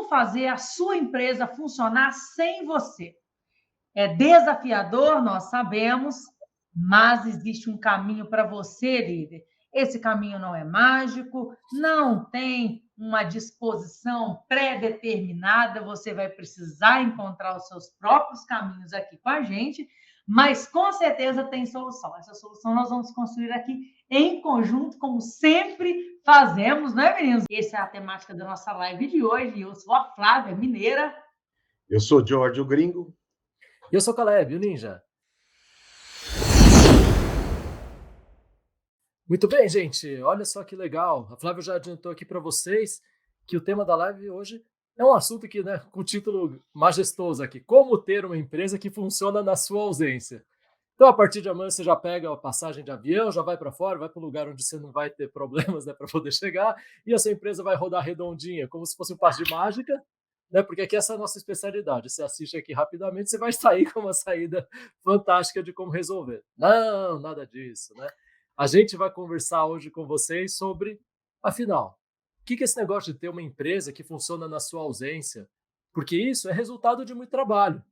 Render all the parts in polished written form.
como fazer a sua empresa funcionar sem você. É desafiador, nós sabemos, mas existe um caminho para você, líder. Esse caminho não é mágico, não tem uma disposição pré-determinada, você vai precisar encontrar os seus próprios caminhos aqui com a gente, mas com certeza tem solução. Essa solução nós vamos construir aqui em conjunto, como sempre fazemos, não é, meninos? Essa é a temática da nossa live de hoje. Eu sou a Flávia Mineira. Eu sou George, o Gringo. Eu sou Caleb, o Ninja. Muito bem, gente. Olha só que legal. A Flávia já adiantou aqui para vocês que o tema da live hoje é um assunto que, né, com título majestoso aqui. Como ter uma empresa que funciona na sua ausência. Então, a partir de amanhã, você já pega a passagem de avião, já vai para fora, vai para um lugar onde você não vai ter problemas, né, para poder chegar, e a sua empresa vai rodar redondinha, como se fosse um passe de mágica, né, porque aqui essa é a nossa especialidade. Você assiste aqui rapidamente, você vai sair com uma saída fantástica de como resolver. Não, nada disso, né? A gente vai conversar hoje com vocês sobre, afinal, o que é esse negócio de ter uma empresa que funciona na sua ausência? Porque isso é resultado de muito trabalho.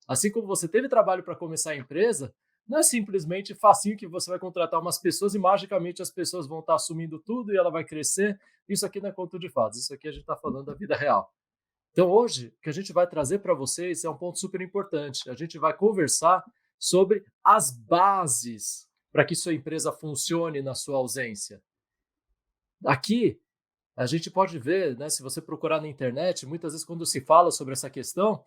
Assim como você teve trabalho para começar a empresa, não é simplesmente facinho que você vai contratar umas pessoas e magicamente as pessoas vão estar assumindo tudo e ela vai crescer. Isso aqui não é conto de fadas, isso aqui a gente está falando da vida real. Então hoje, o que a gente vai trazer para vocês é um ponto super importante. A gente vai conversar sobre as bases para que sua empresa funcione na sua ausência. Aqui, a gente pode ver, né, se você procurar na internet, muitas vezes quando se fala sobre essa questão,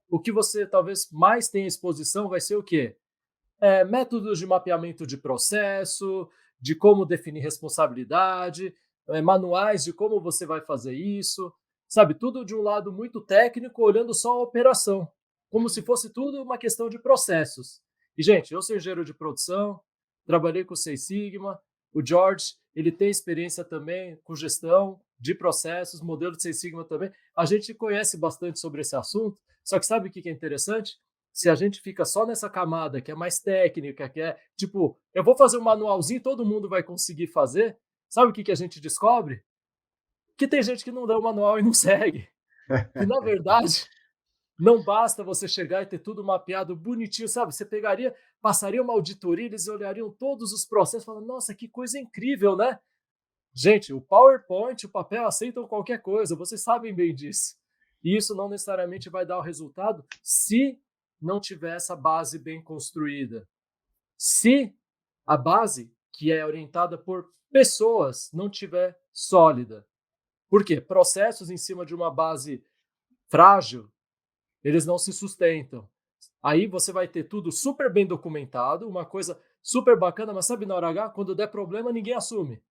o que você talvez mais tenha exposição vai ser o quê? Métodos de mapeamento de processo, de como definir responsabilidade, manuais de como você vai fazer isso, sabe? Tudo de um lado muito técnico, olhando só a operação, como se fosse tudo uma questão de processos. E, gente, eu sou engenheiro de produção, trabalhei com o Six Sigma, o George, ele tem experiência também com gestão de processos, modelo de Six Sigma também. A gente conhece bastante sobre esse assunto, só que sabe o que é interessante? Se a gente fica só nessa camada que é mais técnica, que é tipo, eu vou fazer um manualzinho, todo mundo vai conseguir fazer, sabe o que a gente descobre? Que tem gente que não dá o manual e não segue. Que na verdade, não basta você chegar e ter tudo mapeado bonitinho, sabe? Você pegaria, passaria uma auditoria, eles olhariam todos os processos e falando, nossa, que coisa incrível, né? Gente, o PowerPoint, o papel aceitam qualquer coisa, vocês sabem bem disso. E isso não necessariamente vai dar o resultado se não tiver essa base bem construída. Se a base, que é orientada por pessoas, não tiver sólida. Por quê? Processos em cima de uma base frágil, eles não se sustentam. Aí você vai ter tudo super bem documentado, uma coisa super bacana, mas sabe na hora H, quando der problema, ninguém assume.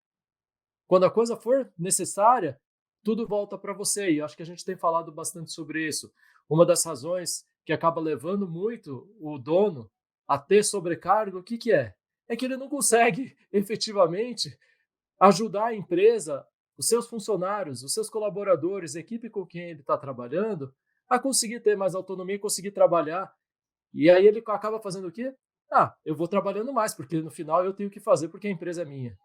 Quando a coisa for necessária, tudo volta para você. E acho que a gente tem falado bastante sobre isso. Uma das razões que acaba levando muito o dono a ter sobrecarga, o que é? É que ele não consegue efetivamente ajudar a empresa, os seus funcionários, os seus colaboradores, a equipe com quem ele está trabalhando, a conseguir ter mais autonomia e conseguir trabalhar. E aí ele acaba fazendo o quê? Eu vou trabalhando mais, porque no final eu tenho que fazer porque a empresa é minha.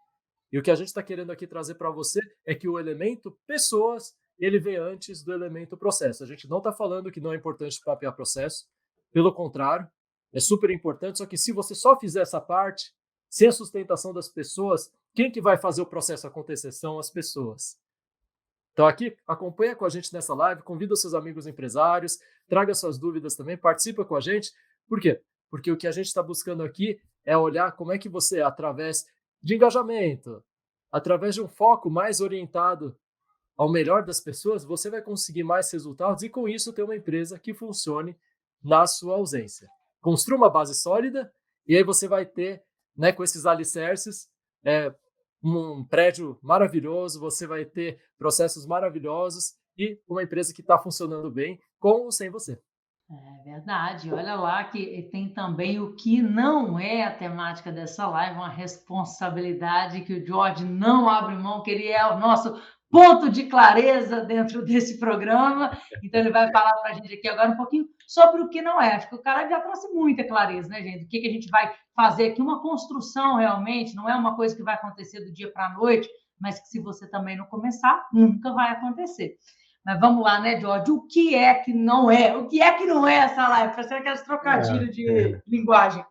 E o que a gente está querendo aqui trazer para você é que o elemento pessoas, ele vem antes do elemento processo. A gente não está falando que não é importante mapear processo, pelo contrário, é super importante, só que se você só fizer essa parte, sem a sustentação das pessoas, quem que vai fazer o processo acontecer são as pessoas. Então aqui, acompanha com a gente nessa live, convida os seus amigos empresários, traga suas dúvidas também, participa com a gente. Por quê? Porque o que a gente está buscando aqui é olhar como é que você, através de engajamento, através de um foco mais orientado ao melhor das pessoas, você vai conseguir mais resultados e com isso ter uma empresa que funcione na sua ausência. Construa uma base sólida e aí você vai ter, né, com esses alicerces, um prédio maravilhoso, você vai ter processos maravilhosos e uma empresa que está funcionando bem com ou sem você. É verdade. Olha lá que tem também o que não é a temática dessa live, uma responsabilidade que o George não abre mão, que ele é o nosso ponto de clareza dentro desse programa. Então, ele vai falar para a gente aqui agora um pouquinho sobre o que não é. Acho que o cara já trouxe muita clareza, né, gente? O que a gente vai fazer aqui, uma construção realmente, não é uma coisa que vai acontecer do dia para a noite, mas que se você também não começar, nunca vai acontecer. Mas vamos lá, né, George? O que é que não é? O que é que não é essa live? Parecendo aqueles trocadilhos de linguagem.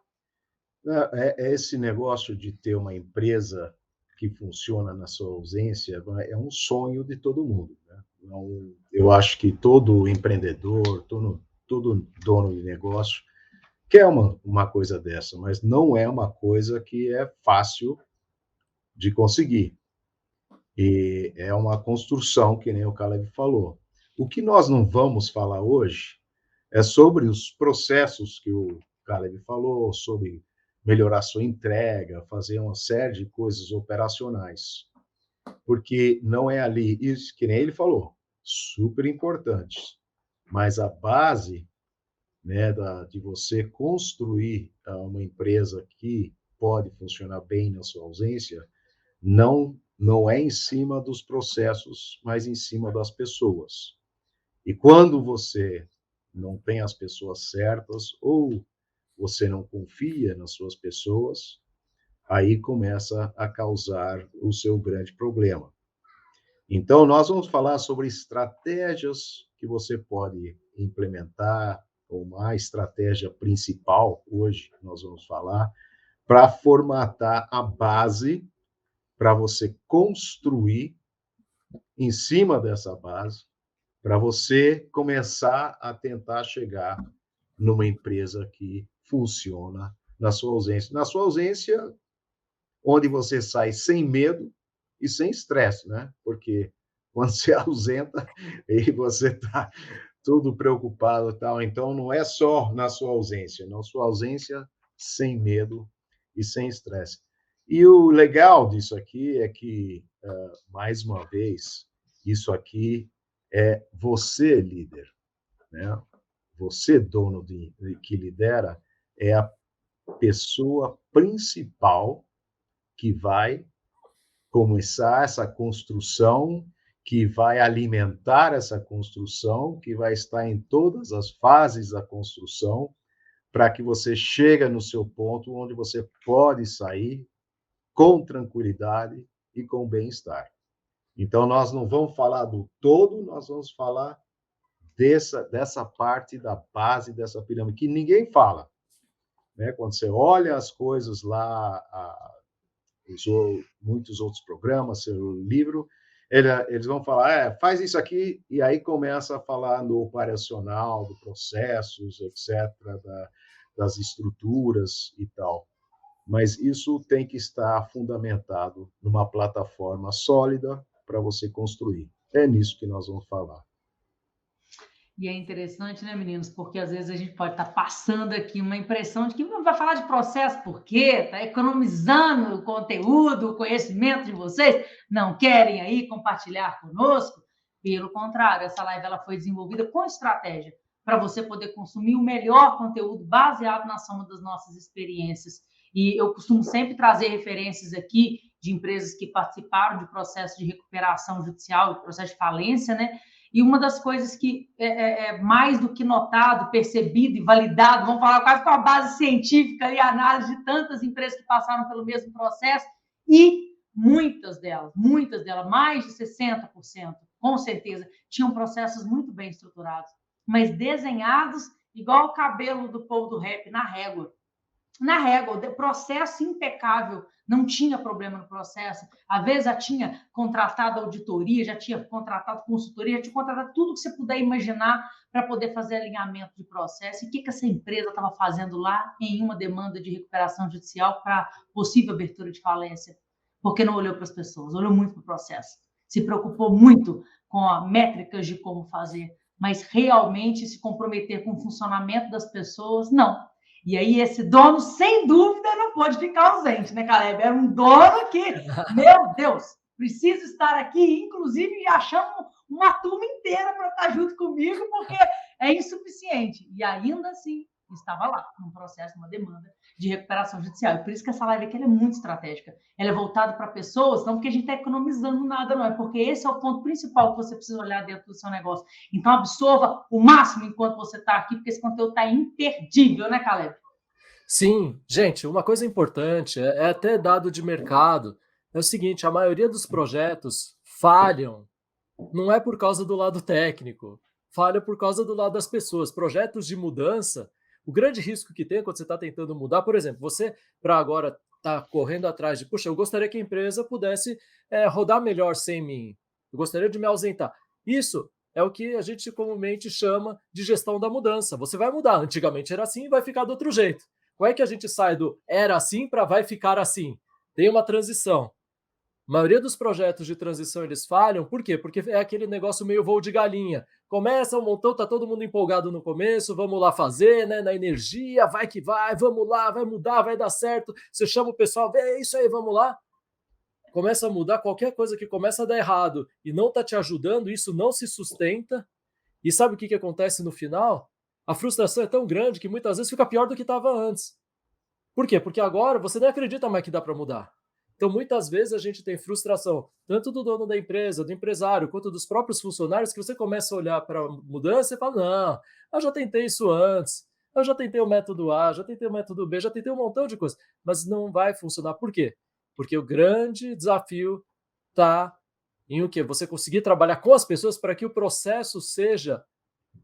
É esse negócio de ter uma empresa que funciona na sua ausência é um sonho de todo mundo, né? Então, eu acho que todo empreendedor, todo dono de negócio quer uma coisa dessa, mas não é uma coisa que é fácil de conseguir. E é uma construção, que nem o Caleb falou. O que nós não vamos falar hoje é sobre os processos que o Caleb falou, sobre melhorar sua entrega, fazer uma série de coisas operacionais. Porque não é ali, isso que nem ele falou, super importantes. Mas a base, né, de você construir uma empresa que pode funcionar bem na sua ausência, não é em cima dos processos, mas em cima das pessoas. E quando você não tem as pessoas certas ou você não confia nas suas pessoas, aí começa a causar o seu grande problema. Então, nós vamos falar sobre estratégias que você pode implementar, uma estratégia principal, hoje nós vamos falar, para formatar a base para você construir em cima dessa base, para você começar a tentar chegar numa empresa que funciona na sua ausência. Na sua ausência, onde você sai sem medo e sem estresse, né? Porque quando você ausenta e você está tudo preocupado e tal, então não é só na sua ausência, na sua ausência sem medo e sem estresse. E o legal disso aqui é que, mais uma vez, isso aqui é você líder, né? Você dono que lidera é a pessoa principal que vai começar essa construção, que vai alimentar essa construção, que vai estar em todas as fases da construção, para que você chegue no seu ponto onde você pode sair com tranquilidade e com bem-estar. Então, nós não vamos falar do todo, nós vamos falar dessa parte da base dessa pirâmide, que ninguém fala, né? Quando você olha as coisas lá, usou muitos outros programas, seu livro, eles vão falar, faz isso aqui, e aí começa a falar no operacional, do processos, etc., das estruturas e tal. Mas isso tem que estar fundamentado numa plataforma sólida para você construir. É nisso que nós vamos falar. E é interessante, né, meninos? Porque às vezes a gente pode estar passando aqui uma impressão de que não vai falar de processo, por quê? Está economizando o conteúdo, o conhecimento de vocês. Não querem aí compartilhar conosco? Pelo contrário, essa live ela foi desenvolvida com estratégia para você poder consumir o melhor conteúdo baseado na soma das nossas experiências. E eu costumo sempre trazer referências aqui de empresas que participaram de processo de recuperação judicial, de processo de falência, né? E uma das coisas que é mais do que notado, percebido e validado, vamos falar quase com a base científica e análise de tantas empresas que passaram pelo mesmo processo, e muitas delas, mais de 60%, com certeza, tinham processos muito bem estruturados, mas desenhados igual o cabelo do povo do rap, na régua. Na régua, o processo impecável, não tinha problema no processo. Às vezes já tinha contratado auditoria, já tinha contratado consultoria, já tinha contratado tudo que você puder imaginar para poder fazer alinhamento de processo. E o que essa empresa estava fazendo lá em uma demanda de recuperação judicial para possível abertura de falência? Porque não olhou para as pessoas, olhou muito para o processo. Se preocupou muito com as métricas de como fazer, mas realmente se comprometer com o funcionamento das pessoas, não. E aí esse dono, sem dúvida, não pode ficar ausente, né, Caleb? Era um dono que, meu Deus, preciso estar aqui, inclusive achando uma turma inteira para estar junto comigo, porque é insuficiente. E ainda assim, estava lá, num processo, numa demanda de recuperação judicial. E por isso que essa live aqui ela é muito estratégica. Ela é voltada para pessoas, não porque a gente está economizando nada, não. É porque esse é o ponto principal que você precisa olhar dentro do seu negócio. Então, absorva o máximo enquanto você está aqui, porque esse conteúdo está imperdível, né, Caleb? Sim, gente, uma coisa importante, é até dado de mercado, é o seguinte, a maioria dos projetos falham não é por causa do lado técnico, falha por causa do lado das pessoas. Projetos de mudança, o grande risco que tem quando você está tentando mudar, por exemplo, você para agora está correndo atrás de, puxa, eu gostaria que a empresa pudesse rodar melhor sem mim, eu gostaria de me ausentar. Isso é o que a gente comumente chama de gestão da mudança. Você vai mudar, antigamente era assim e vai ficar do outro jeito. Como é que a gente sai do era assim para vai ficar assim? Tem uma transição. A maioria dos projetos de transição eles falham, por quê? Porque é aquele negócio meio voo de galinha. Começa um montão, tá todo mundo empolgado no começo, vamos lá fazer, né? Na energia, vai que vai, vamos lá, vai mudar, vai dar certo. Você chama o pessoal, é isso aí, vamos lá. Começa a mudar qualquer coisa que começa a dar errado e não tá te ajudando, isso não se sustenta. E sabe o que acontece no final? A frustração é tão grande que muitas vezes fica pior do que estava antes. Por quê? Porque agora você nem acredita mais que dá para mudar. Então, muitas vezes a gente tem frustração, tanto do dono da empresa, do empresário, quanto dos próprios funcionários, que você começa a olhar para a mudança e fala, não, eu já tentei isso antes, eu já tentei o método A, já tentei o método B, já tentei um montão de coisas, mas não vai funcionar. Por quê? Porque o grande desafio está em o quê? Você conseguir trabalhar com as pessoas para que o processo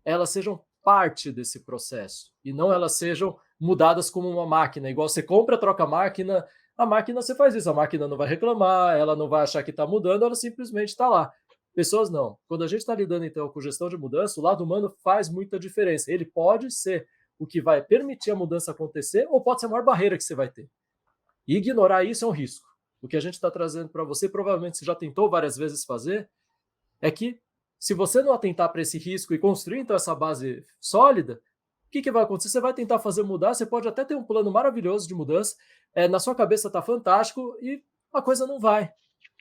elas sejam parte desse processo e não elas sejam mudadas como uma máquina, igual você compra, troca a máquina você faz isso, a máquina não vai reclamar, ela não vai achar que está mudando, ela simplesmente está lá. Pessoas não. Quando a gente está lidando então com gestão de mudança, o lado humano faz muita diferença. Ele pode ser o que vai permitir a mudança acontecer ou pode ser a maior barreira que você vai ter. E ignorar isso é um risco. O que a gente está trazendo para você, provavelmente você já tentou várias vezes fazer, é que se você não atentar para esse risco e construir então essa base sólida, o que vai acontecer? Você vai tentar fazer mudar, você pode até ter um plano maravilhoso de mudança, na sua cabeça está fantástico e a coisa não vai.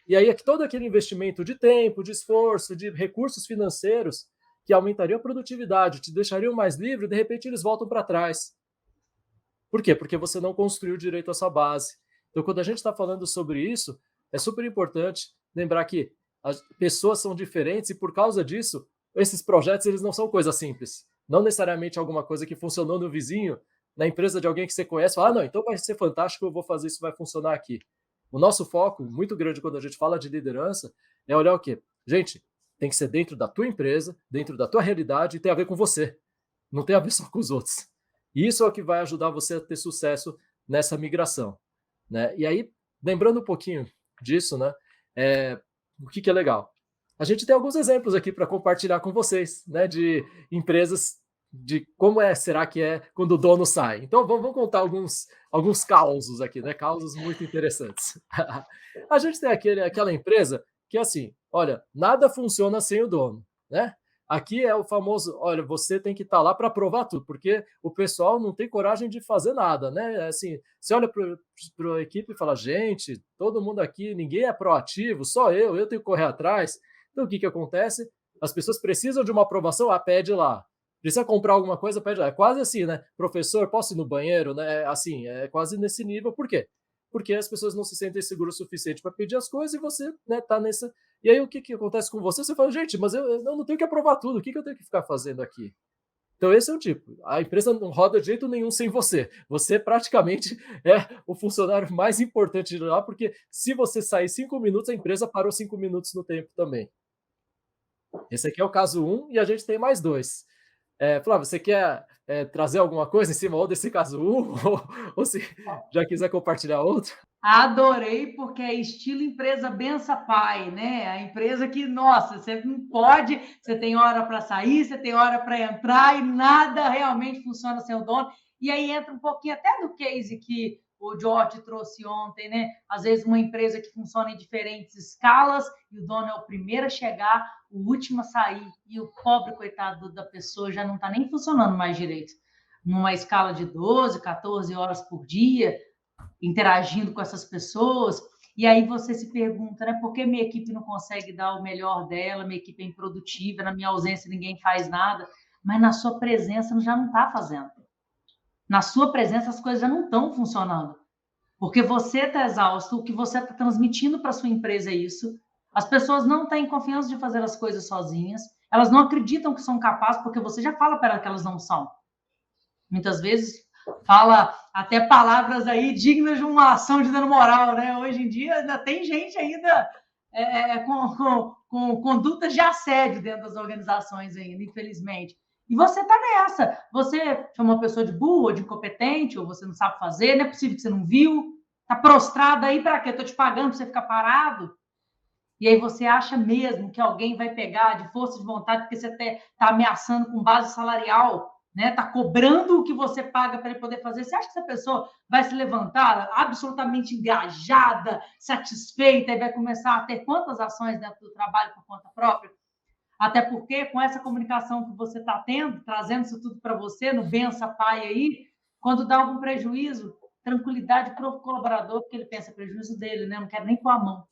E aí é que todo aquele investimento de tempo, de esforço, de recursos financeiros que aumentariam a produtividade, te deixariam mais livre, de repente eles voltam para trás. Por quê? Porque você não construiu direito essa base. Então, quando a gente está falando sobre isso, é super importante lembrar que as pessoas são diferentes e, por causa disso, esses projetos eles não são coisas simples. Não necessariamente alguma coisa que funcionou no vizinho, na empresa de alguém que você conhece, fala, não, então vai ser fantástico, eu vou fazer isso, vai funcionar aqui. O nosso foco, muito grande quando a gente fala de liderança, é olhar o quê? Gente, tem que ser dentro da tua empresa, dentro da tua realidade e tem a ver com você. Não tem a ver só com os outros. E isso é o que vai ajudar você a ter sucesso nessa migração. Né? E aí, lembrando um pouquinho disso, né? O que é legal? A gente tem alguns exemplos aqui para compartilhar com vocês, né? De empresas, de como será que é quando o dono sai. Então, vamos contar alguns causos aqui, né? Causos muito interessantes. A gente tem aquela empresa que, assim, olha, nada funciona sem o dono, né? Aqui é o famoso, olha, você tem que estar lá para provar tudo, porque o pessoal não tem coragem de fazer nada, né? Assim, você olha para a equipe e fala, gente, todo mundo aqui, ninguém é proativo, só eu tenho que correr atrás. Então, o que acontece? As pessoas precisam de uma aprovação, pede lá. Precisa comprar alguma coisa, pede lá. É quase assim, né? Professor, posso ir no banheiro? Né? Assim, é quase nesse nível. Por quê? Porque as pessoas não se sentem seguras o suficiente para pedir as coisas e você, né, tá nessa... E aí o que acontece com você? Você fala, gente, mas eu não tenho que aprovar tudo, o que eu tenho que ficar fazendo aqui? Então esse é o tipo, a empresa não roda de jeito nenhum sem você. Você praticamente é o funcionário mais importante de lá, porque se você sair 5 minutos, a empresa parou 5 minutos no tempo também. Esse aqui é o caso 1 e a gente tem mais 2. Flávio, você quer trazer alguma coisa em cima ou desse caso 1, ou se já quiser compartilhar outro? Adorei, porque é estilo empresa bença pai, né? A empresa que, nossa, você não pode, você tem hora para sair, você tem hora para entrar e nada realmente funciona sem o dono. E aí entra um pouquinho até do case que o George trouxe ontem, né? Às vezes uma empresa que funciona em diferentes escalas e o dono é o primeiro a chegar, o último a sair e o pobre coitado da pessoa já não está nem funcionando mais direito. Numa escala de 12, 14 horas por dia, interagindo com essas pessoas, e aí você se pergunta, né, por que minha equipe não consegue dar o melhor dela, minha equipe é improdutiva, na minha ausência ninguém faz nada, mas na sua presença já não está fazendo. Na sua presença as coisas já não estão funcionando, porque você está exausto, o que você está transmitindo para a sua empresa é isso, as pessoas não têm confiança de fazer as coisas sozinhas, elas não acreditam que são capazes, porque você já fala para elas que elas não são. Muitas vezes fala até palavras aí dignas de uma ação de dano moral, né? Hoje em dia ainda tem gente ainda com com condutas de assédio dentro das organizações ainda, infelizmente. E você está nessa. Você chama uma pessoa de burro, ou de incompetente, ou você não sabe fazer, não é possível que você não viu. Está prostrado aí para quê? Estou te pagando para você ficar parado. E aí você acha mesmo que alguém vai pegar de força de vontade porque você está ameaçando com base salarial, né? Está cobrando o que você paga para ele poder fazer. Você acha que essa pessoa vai se levantar absolutamente engajada, satisfeita e vai começar a ter quantas ações dentro do trabalho por conta própria? Até porque, com essa comunicação que você está tendo, trazendo isso tudo para você, no bença pai aí, quando dá algum prejuízo, tranquilidade para o colaborador, porque ele pensa prejuízo dele, né? Não quero nem pôr a mão.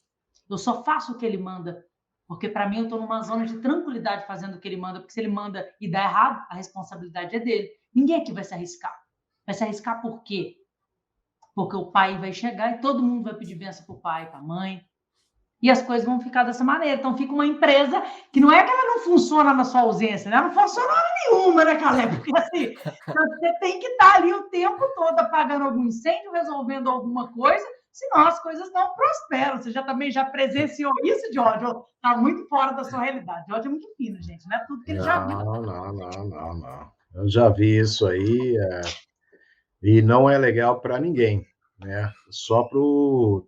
Eu só faço o que ele manda, porque para mim eu estou numa zona de tranquilidade fazendo o que ele manda, porque se ele manda e dá errado, a responsabilidade é dele. Ninguém aqui vai se arriscar. Vai se arriscar por quê? Porque o pai vai chegar e todo mundo vai pedir bênção para o pai, para a mãe. E as coisas vão ficar dessa maneira. Então fica uma empresa que não é que ela não funciona na sua ausência, né? Ela não funciona nenhuma, né, Caleb? Porque assim, você tem que estar ali o tempo todo apagando algum incêndio, resolvendo alguma coisa, senão as coisas não prosperam. Você também já presenciou isso, Jorge? Está muito fora da sua realidade. Jorge é muito fino, gente. Não é tudo que ele já viu. Não. Eu já vi isso aí, e não é legal para ninguém, né? Só para,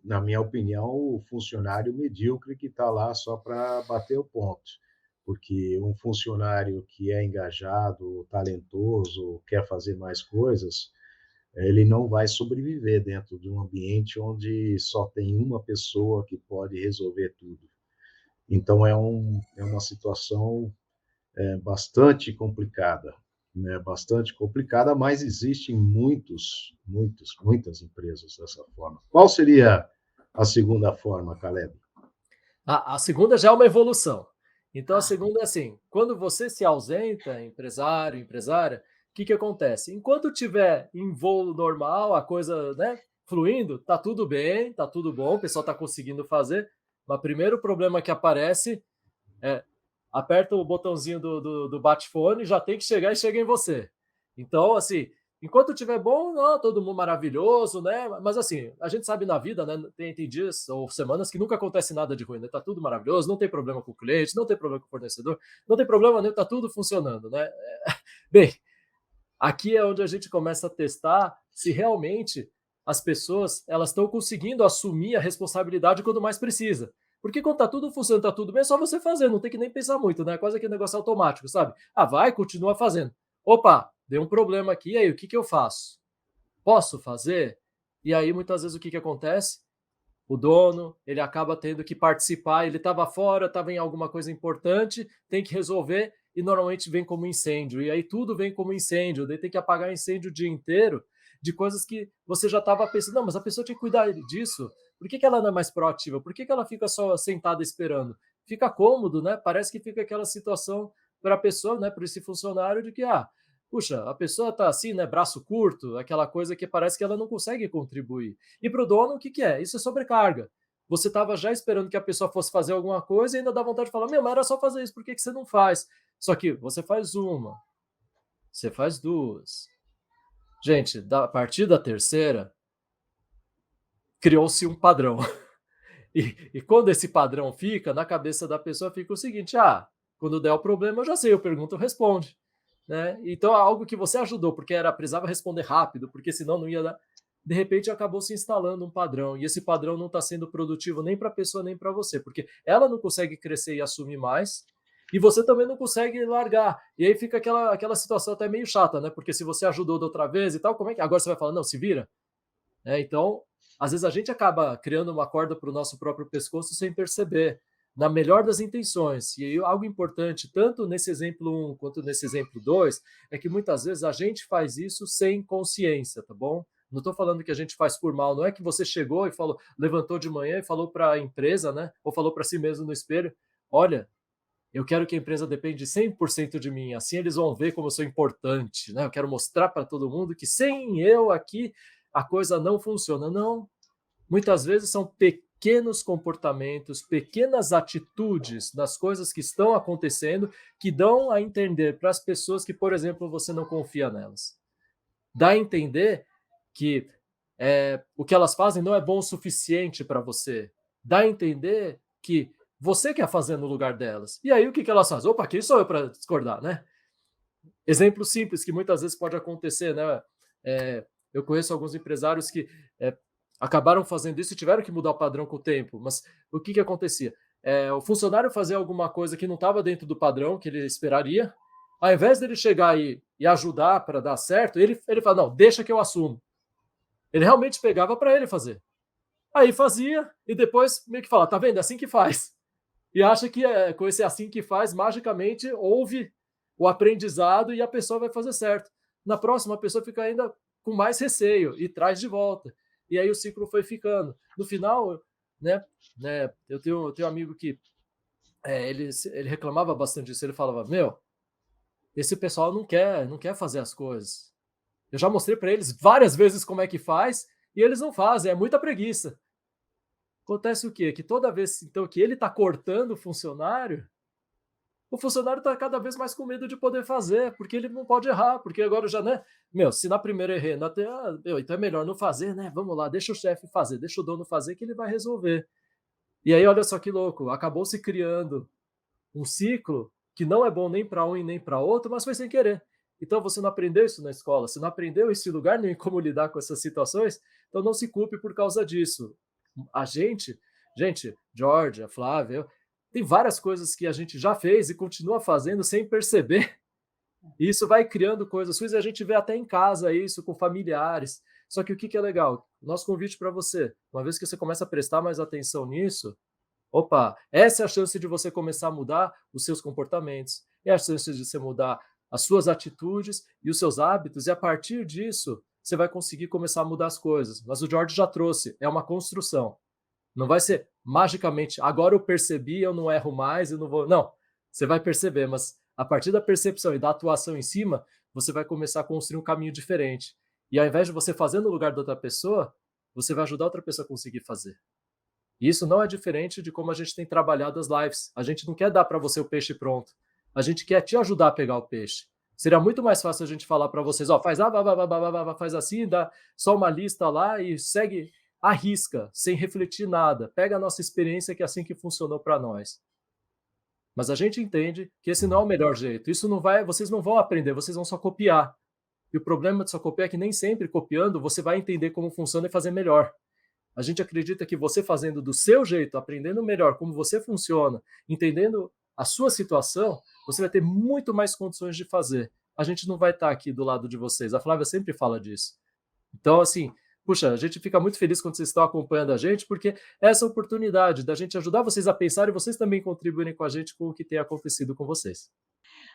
na minha opinião, o funcionário medíocre que está lá só para bater o ponto. Porque um funcionário que é engajado, talentoso, quer fazer mais coisas, ele não vai sobreviver dentro de um ambiente onde só tem uma pessoa que pode resolver tudo. Então, é uma situação bastante complicada, né? Bastante complicada, mas existem muitas empresas dessa forma. Qual seria a segunda forma, Caleb? A segunda já é uma evolução. Então, a segunda é assim, quando você se ausenta, empresário, empresária, o que acontece? Enquanto tiver em voo normal, a coisa, né, fluindo, tá tudo bem, tá tudo bom, o pessoal tá conseguindo fazer, mas primeiro problema que aparece é aperta o botãozinho do bate-fone, já tem que chegar e chega em você. Então, assim, enquanto tiver bom, não, todo mundo maravilhoso, né? Mas assim, a gente sabe na vida, né? Tem dias ou semanas que nunca acontece nada de ruim, né? Tá tudo maravilhoso, não tem problema com o cliente, não tem problema com o fornecedor, não tem problema nenhum, tá tudo funcionando, né? Bem, aqui é onde a gente começa a testar se realmente as pessoas elas estão conseguindo assumir a responsabilidade quando mais precisa. Porque quando tá tudo funcionando, tá tudo bem, é só você fazer, não tem que nem pensar muito, né? Quase aquele negócio automático, sabe? Ah, vai, continua fazendo. Opa, deu um problema aqui, e aí, o que eu faço? Posso fazer? E aí, muitas vezes, o que acontece? O dono, ele acaba tendo que participar, ele estava fora, estava em alguma coisa importante, tem que resolver, e normalmente vem como incêndio. E aí tudo vem como incêndio, daí tem que apagar incêndio o dia inteiro de coisas que você já estava pensando, não, mas a pessoa tinha que cuidar disso. Por que ela não é mais proativa? Por que ela fica só sentada esperando? Fica cômodo, né? Parece que fica aquela situação para a pessoa, né, para esse funcionário, de que, puxa, a pessoa está assim, né, braço curto, aquela coisa que parece que ela não consegue contribuir. E para o dono, o que é? Isso é sobrecarga. Você estava já esperando que a pessoa fosse fazer alguma coisa e ainda dá vontade de falar, meu, mas era só fazer isso, por que você não faz? Só que você faz uma, você faz duas. Gente, a partir da terceira, criou-se um padrão. E quando esse padrão fica, na cabeça da pessoa fica o seguinte, quando der o problema eu já sei, eu pergunto, responde. Né? Então, algo que você ajudou, porque precisava responder rápido, porque senão não ia dar. De repente, acabou se instalando um padrão, e esse padrão não está sendo produtivo nem para a pessoa, nem para você, porque ela não consegue crescer e assumir mais, e você também não consegue largar. E aí fica aquela situação até meio chata, né? Porque se você ajudou da outra vez e tal, como é que agora você vai falar, não, se vira? Então, às vezes a gente acaba criando uma corda para o nosso próprio pescoço sem perceber, na melhor das intenções. E algo importante, tanto nesse exemplo 1 quanto nesse exemplo 2, é que muitas vezes a gente faz isso sem consciência, tá bom? Não estou falando que a gente faz por mal, não é que você chegou e falou, levantou de manhã e falou para a empresa, né? Ou falou para si mesmo no espelho, olha, eu quero que a empresa depende 100% de mim, assim eles vão ver como eu sou importante, né? Eu quero mostrar para todo mundo que sem eu aqui a coisa não funciona. Não, muitas vezes são pequenos comportamentos, pequenas atitudes das coisas que estão acontecendo que dão a entender para as pessoas que, por exemplo, você não confia nelas. Dá a entender que o que elas fazem não é bom o suficiente para você. Dá a entender que você quer fazer no lugar delas. E aí o que elas fazem? Opa, quem sou eu para discordar, né? Exemplo simples que muitas vezes pode acontecer, né? Eu conheço alguns empresários que acabaram fazendo isso e tiveram que mudar o padrão com o tempo. Mas o que acontecia? O funcionário fazia alguma coisa que não estava dentro do padrão que ele esperaria. Ao invés dele chegar e ajudar para dar certo, ele fala, não, deixa que eu assumo. Ele realmente pegava para ele fazer. Aí fazia e depois meio que fala, tá vendo? É assim que faz. E acha que com esse assim que faz, magicamente houve o aprendizado e a pessoa vai fazer certo. Na próxima, a pessoa fica ainda com mais receio e traz de volta. E aí o ciclo foi ficando. No final, né eu tenho um amigo que ele reclamava bastante disso. Ele falava, esse pessoal não quer fazer as coisas. Eu já mostrei para eles várias vezes como é que faz e eles não fazem, é muita preguiça. Acontece o quê? Que toda vez então, que ele está cortando o funcionário está cada vez mais com medo de poder fazer, porque ele não pode errar, porque agora já, né? Se na primeira errei, então é melhor não fazer, né? Vamos lá, deixa o chefe fazer, deixa o dono fazer que ele vai resolver. E aí, olha só que louco, acabou se criando um ciclo que não é bom nem para um e nem para outro, mas foi sem querer. Então você não aprendeu isso na escola, você não aprendeu esse lugar nem como lidar com essas situações, então não se culpe por causa disso. A gente, George, a Flávia, tem várias coisas que a gente já fez e continua fazendo sem perceber. E isso vai criando coisas suas e a gente vê até em casa isso com familiares. Só que o que é legal? Nosso convite para você, uma vez que você começa a prestar mais atenção nisso, opa, essa é a chance de você começar a mudar os seus comportamentos, é a chance de você mudar as suas atitudes e os seus hábitos, e a partir disso, você vai conseguir começar a mudar as coisas. Mas o George já trouxe, é uma construção. Não vai ser magicamente, agora eu percebi, eu não erro mais, eu não vou... Não, você vai perceber, mas a partir da percepção e da atuação em cima, você vai começar a construir um caminho diferente. E ao invés de você fazer no lugar da outra pessoa, você vai ajudar outra pessoa a conseguir fazer. E isso não é diferente de como a gente tem trabalhado as lives. A gente não quer dar para você o peixe pronto. A gente quer te ajudar a pegar o peixe. Seria muito mais fácil a gente falar para vocês, faz assim, dá só uma lista lá e segue, arrisca, sem refletir nada. Pega a nossa experiência, que é assim que funcionou para nós. Mas a gente entende que esse não é o melhor jeito. Isso não vai, vocês não vão aprender, vocês vão só copiar. E o problema de só copiar é que nem sempre copiando você vai entender como funciona e fazer melhor. A gente acredita que você fazendo do seu jeito, aprendendo melhor como você funciona, entendendo a sua situação, você vai ter muito mais condições de fazer. A gente não vai estar aqui do lado de vocês. A Flávia sempre fala disso. Então, assim, puxa, a gente fica muito feliz quando vocês estão acompanhando a gente, porque essa oportunidade da gente ajudar vocês a pensar e vocês também contribuírem com a gente com o que tem acontecido com vocês.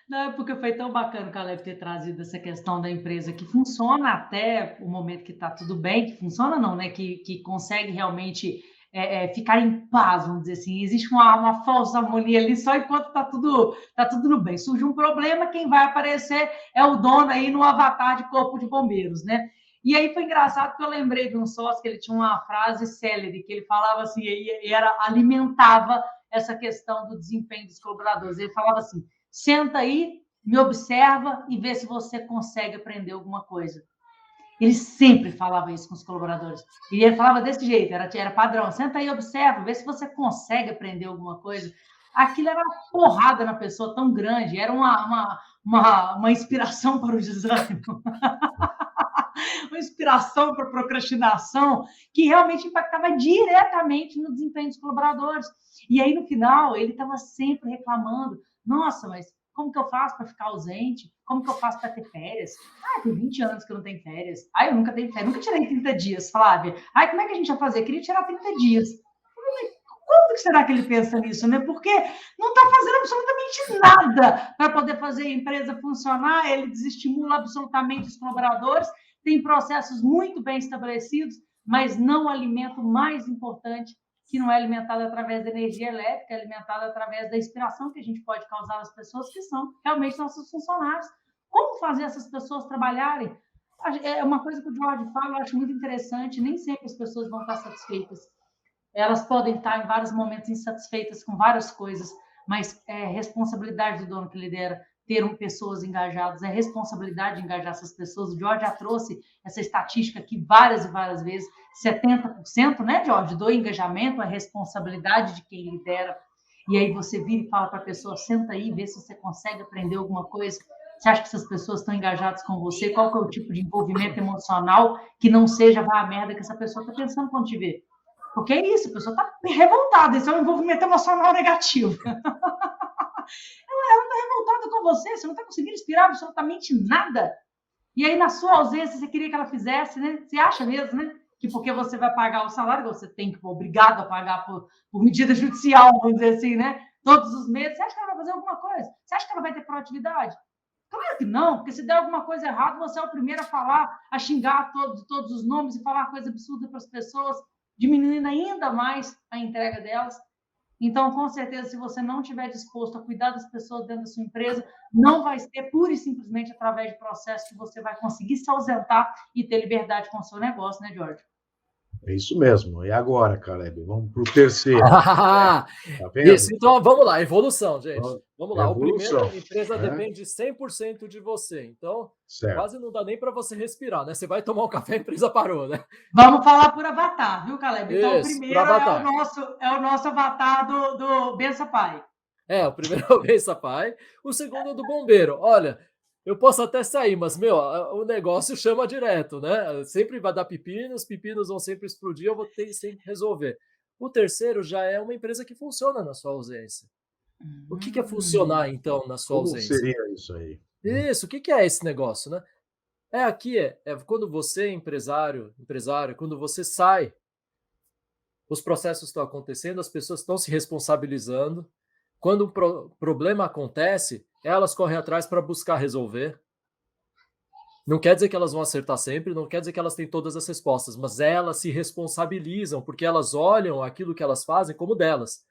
Não, é porque foi tão bacana o Caleb ter trazido essa questão da empresa que funciona até o momento que está tudo bem, que funciona não, né? Que consegue realmente ficar em paz, vamos dizer assim. Existe uma falsa harmonia ali só enquanto está tudo bem. Surge um problema, quem vai aparecer é o dono aí no avatar de corpo de bombeiros, né? E aí foi engraçado que eu lembrei de um sócio que ele tinha uma frase célebre, que ele falava assim, e alimentava essa questão do desempenho dos colaboradores. Ele falava assim: senta aí, me observa e vê se você consegue aprender alguma coisa. Ele sempre falava isso com os colaboradores. E ele falava desse jeito, era padrão. Senta aí, observa, vê se você consegue aprender alguma coisa. Aquilo era uma porrada na pessoa tão grande, era uma inspiração para o desânimo. Uma inspiração para a procrastinação, que realmente impactava diretamente no desempenho dos colaboradores. E aí, no final, ele estava sempre reclamando: nossa, mas como que eu faço para ficar ausente? Como que eu faço para ter férias? Tem 20 anos que eu não tenho férias. Eu nunca tenho férias, nunca tirei 30 dias, Flávia. Como é que a gente vai fazer? Eu queria tirar 30 dias. Quando será que ele pensa nisso, né? Porque não está fazendo absolutamente nada para poder fazer a empresa funcionar, ele desestimula absolutamente os colaboradores, tem processos muito bem estabelecidos, mas não alimenta o mais importante, que não é alimentado através da energia elétrica, é alimentado através da inspiração que a gente pode causar às pessoas que são realmente nossos funcionários. Como fazer essas pessoas trabalharem? É uma coisa que o George fala, eu acho muito interessante, nem sempre as pessoas vão estar satisfeitas. Elas podem estar em vários momentos insatisfeitas com várias coisas, mas é responsabilidade do dono que lidera ter pessoas engajadas, é responsabilidade de engajar essas pessoas. O George já trouxe essa estatística aqui várias e várias vezes, 70%, né, George, do engajamento é responsabilidade de quem lidera. e aí você vira e fala para a pessoa, senta aí, vê se você consegue aprender alguma coisa. Você acha que essas pessoas estão engajadas com você? Qual que é o tipo de envolvimento emocional que não seja vá a merda que essa pessoa está pensando quando te vê? Porque é isso, a pessoa está revoltada, isso é um envolvimento emocional negativo. Ela não está revoltada com você não está conseguindo inspirar absolutamente nada. E aí, na sua ausência, você queria que ela fizesse, né? Você acha mesmo, né? Que porque você vai pagar o salário, você tem que, obrigado a pagar por medida judicial, vamos dizer assim, né? Todos os meses, você acha que ela vai fazer alguma coisa? Você acha que ela vai ter proatividade? Claro que não, porque se der alguma coisa errada, você é o primeiro a falar, a xingar todos os nomes e falar coisa absurda para as pessoas, diminuindo ainda mais a entrega delas. Então, com certeza, se você não estiver disposto a cuidar das pessoas dentro da sua empresa, não vai ser pura e simplesmente através de processo que você vai conseguir se ausentar e ter liberdade com o seu negócio, né, Jorge? É isso mesmo. E agora, Caleb? Vamos para o terceiro. Tá vendo? Isso, então vamos lá, evolução, gente. Vamos lá. Evolução, o primeiro, a empresa né? depende 100% de você. Então, Certo. quase não dá nem para você respirar, né? Você vai tomar um café, a empresa parou, né? Vamos falar por avatar, viu, Caleb? Então, Isso, o primeiro é o nosso avatar do Bença Pai. O primeiro é o Bença Pai, o segundo é do bombeiro. Olha, eu posso até sair, mas, o negócio chama direto, né? Sempre vai dar pepinos, pepinos vão sempre explodir, eu vou ter que sempre resolver. O terceiro já é uma empresa que funciona na sua ausência. O que é funcionar, então, na sua Como ausência? seria isso aí? Isso, o que é esse negócio, né? É quando você, empresário, quando você sai, os processos estão acontecendo, as pessoas estão se responsabilizando. Quando um problema acontece, elas correm atrás para buscar resolver. Não quer dizer que elas vão acertar sempre, não quer dizer que elas têm todas as respostas, mas elas se responsabilizam, porque elas olham aquilo que elas fazem como delas.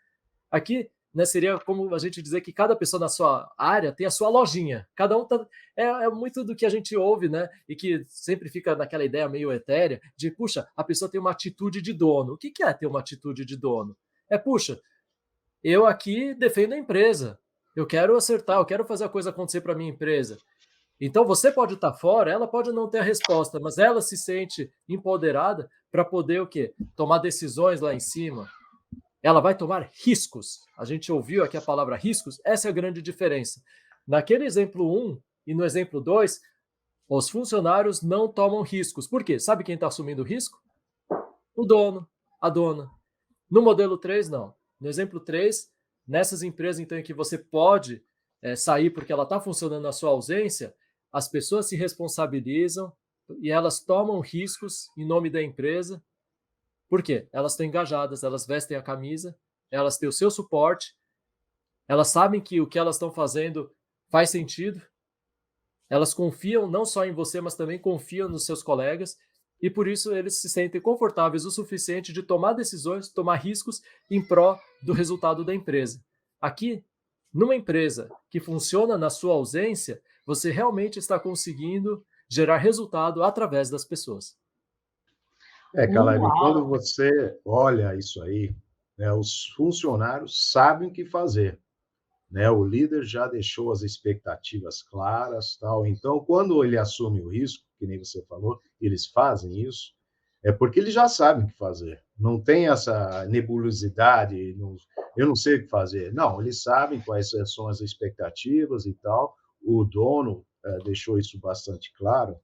Aqui, né, seria como a gente dizer que cada pessoa na sua área tem a sua lojinha. Cada um tá, é muito do que a gente ouve, né? E que sempre fica naquela ideia meio etérea de, puxa, a pessoa tem uma atitude de dono. O que é ter uma atitude de dono? Puxa, eu aqui defendo a empresa. Eu quero acertar, eu quero fazer a coisa acontecer para minha empresa. Então você pode estar fora, ela pode não ter a resposta, mas ela se sente empoderada para poder o quê? Tomar decisões lá em cima. Ela vai tomar riscos. A gente ouviu aqui a palavra riscos, essa é a grande diferença. Naquele exemplo 1 e no exemplo 2, os funcionários não tomam riscos. Por quê? Sabe quem está assumindo o risco? O dono, a dona. No modelo 3, não. No exemplo 3, nessas empresas então, em que você pode sair porque ela está funcionando na sua ausência, as pessoas se responsabilizam e elas tomam riscos em nome da empresa. Por quê? Elas estão engajadas, elas vestem a camisa, elas têm o seu suporte, elas sabem que o que elas estão fazendo faz sentido, elas confiam não só em você, mas também confiam nos seus colegas, e por isso eles se sentem confortáveis o suficiente de tomar decisões, tomar riscos em pró do resultado da empresa. Aqui, numa empresa que funciona na sua ausência, você realmente está conseguindo gerar resultado através das pessoas. Caleb, quando você olha isso aí, né, os funcionários sabem o que fazer. Né, o líder já deixou as expectativas claras, tal. Então, quando ele assume o risco, que nem você falou, eles fazem isso, é porque eles já sabem o que fazer. Não tem essa nebulosidade, eu não sei o que fazer. Não, eles sabem quais são as expectativas e tal. O dono deixou isso bastante claro.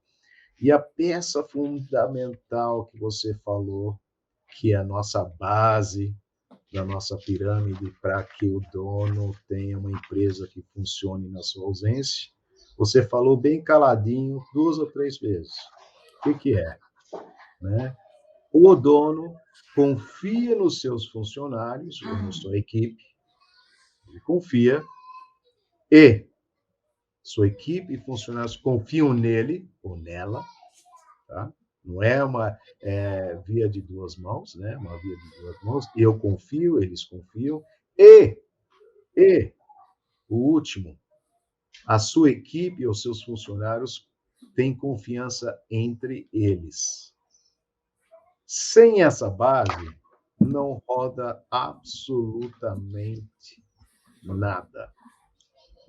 E a peça fundamental que você falou, que é a nossa base da nossa pirâmide para que o dono tenha uma empresa que funcione na sua ausência, você falou bem caladinho 2 ou 3 vezes. O que é? Né? O dono confia nos seus funcionários, ou na sua equipe, ele confia, e sua equipe e funcionários confiam nele ou nela, tá? Não é uma via de duas mãos, né? Uma via de duas mãos. Eu confio, eles confiam. E o último, a sua equipe ou seus funcionários têm confiança entre eles. Sem essa base, não roda absolutamente nada.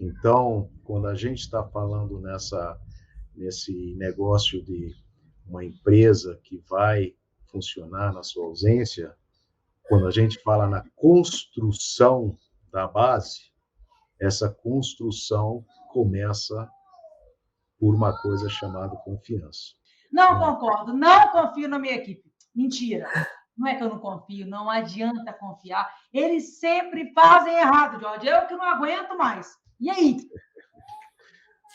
Então, quando a gente está falando nesse negócio de uma empresa que vai funcionar na sua ausência, quando a gente fala na construção da base, essa construção começa por uma coisa chamada confiança. Não concordo, não confio na minha equipe. Mentira. Não é que eu não confio, não adianta confiar. Eles sempre fazem errado, Jorge. Eu que não aguento mais. E aí?